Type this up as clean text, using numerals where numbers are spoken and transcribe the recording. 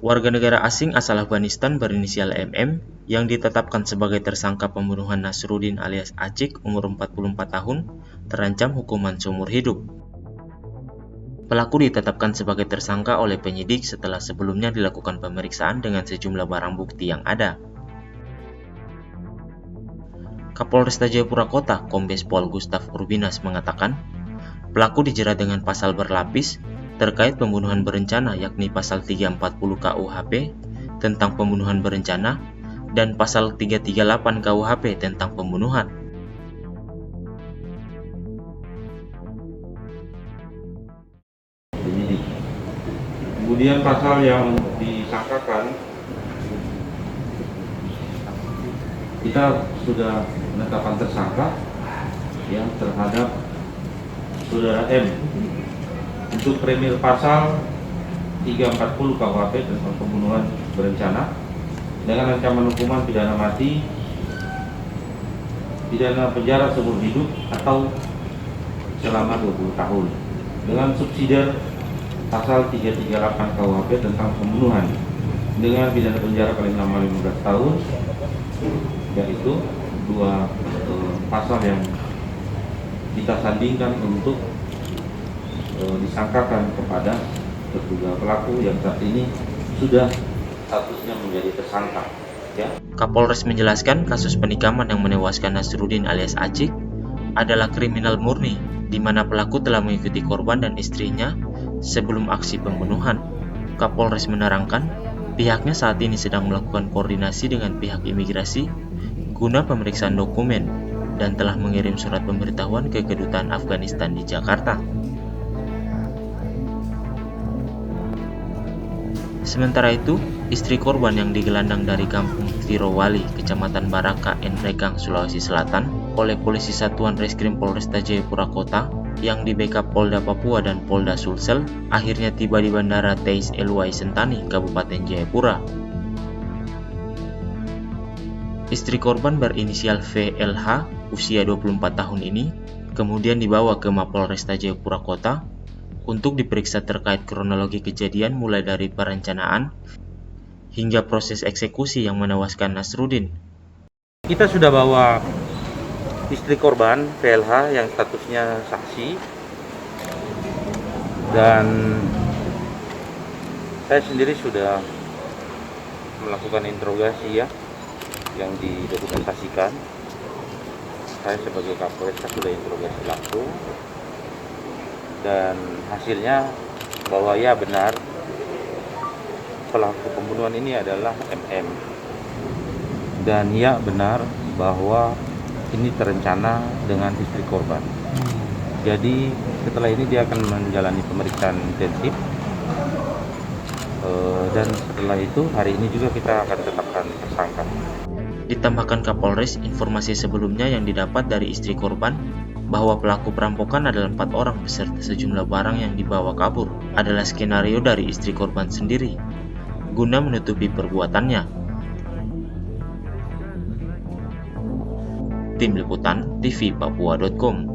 warga negara asing asal Afghanistan berinisial MM yang ditetapkan sebagai tersangka pembunuhan Nasruddin alias Acik umur 44 tahun terancam hukuman seumur hidup. Pelaku ditetapkan sebagai tersangka oleh penyidik setelah sebelumnya dilakukan pemeriksaan dengan sejumlah barang bukti yang ada. Kapolresta Jayapura Kota, Kombes Pol Gustaf Urbinas mengatakan, pelaku dijerat dengan pasal berlapis terkait pembunuhan berencana yakni pasal 340 KUHP tentang pembunuhan berencana dan pasal 338 KUHP tentang pembunuhan. Kemudian pasal yang disangkakan, kita sudah menetapkan tersangka yang terhadap saudara M untuk premier pasal 340 KUHP tentang pembunuhan berencana dengan ancaman hukuman pidana mati, pidana penjara seumur hidup atau selama 20 tahun dengan subsidiar pasal 338 KUHP tentang pembunuhan dengan pidana penjara paling lama 15 tahun, yaitu dua pasal yang kita sandingkan untuk disangkakan kepada terduga pelaku yang saat ini sudah statusnya menjadi tersangka. Ya. Kapolres menjelaskan kasus penikaman yang menewaskan Nasruddin alias Acik adalah kriminal murni, di mana pelaku telah mengikuti korban dan istrinya sebelum aksi pembunuhan. Kapolres menerangkan, pihaknya saat ini sedang melakukan koordinasi dengan pihak imigrasi guna pemeriksaan dokumen dan telah mengirim surat pemberitahuan ke Kedutaan Afghanistan di Jakarta. Sementara itu, istri korban yang digelandang dari kampung Tirowali, Kecamatan Baraka, Nrekang, Sulawesi Selatan, oleh polisi Satuan Reskrim Polresta Jayapura Kota yang di backup Polda Papua dan Polda Sulsel, akhirnya tiba di Bandara Teis Eluai Sentani, Kabupaten Jayapura. Istri korban berinisial VLH, usia 24 tahun ini, kemudian dibawa ke Mapolresta Jayapura Kota untuk diperiksa terkait kronologi kejadian mulai dari perencanaan hingga proses eksekusi yang menewaskan Nasruddin. Kita sudah bawa istri korban VLH yang statusnya saksi, dan saya sendiri sudah melakukan interogasi yang didokumentasikan. Saya sebagai Kapolres sudah interogasi langsung, dan hasilnya bahwa ya benar pelaku pembunuhan ini adalah MM, dan ya benar bahwa ini terencana dengan istri korban. Jadi setelah ini dia akan menjalani pemeriksaan intensif, dan setelah itu hari ini juga kita akan tetapkan tersangka. Ditambahkan Kapolres, informasi sebelumnya yang didapat dari istri korban bahwa pelaku perampokan adalah 4 orang beserta sejumlah barang yang dibawa kabur adalah skenario dari istri korban sendiri guna menutupi perbuatannya. Tim Liputan TV Papua.com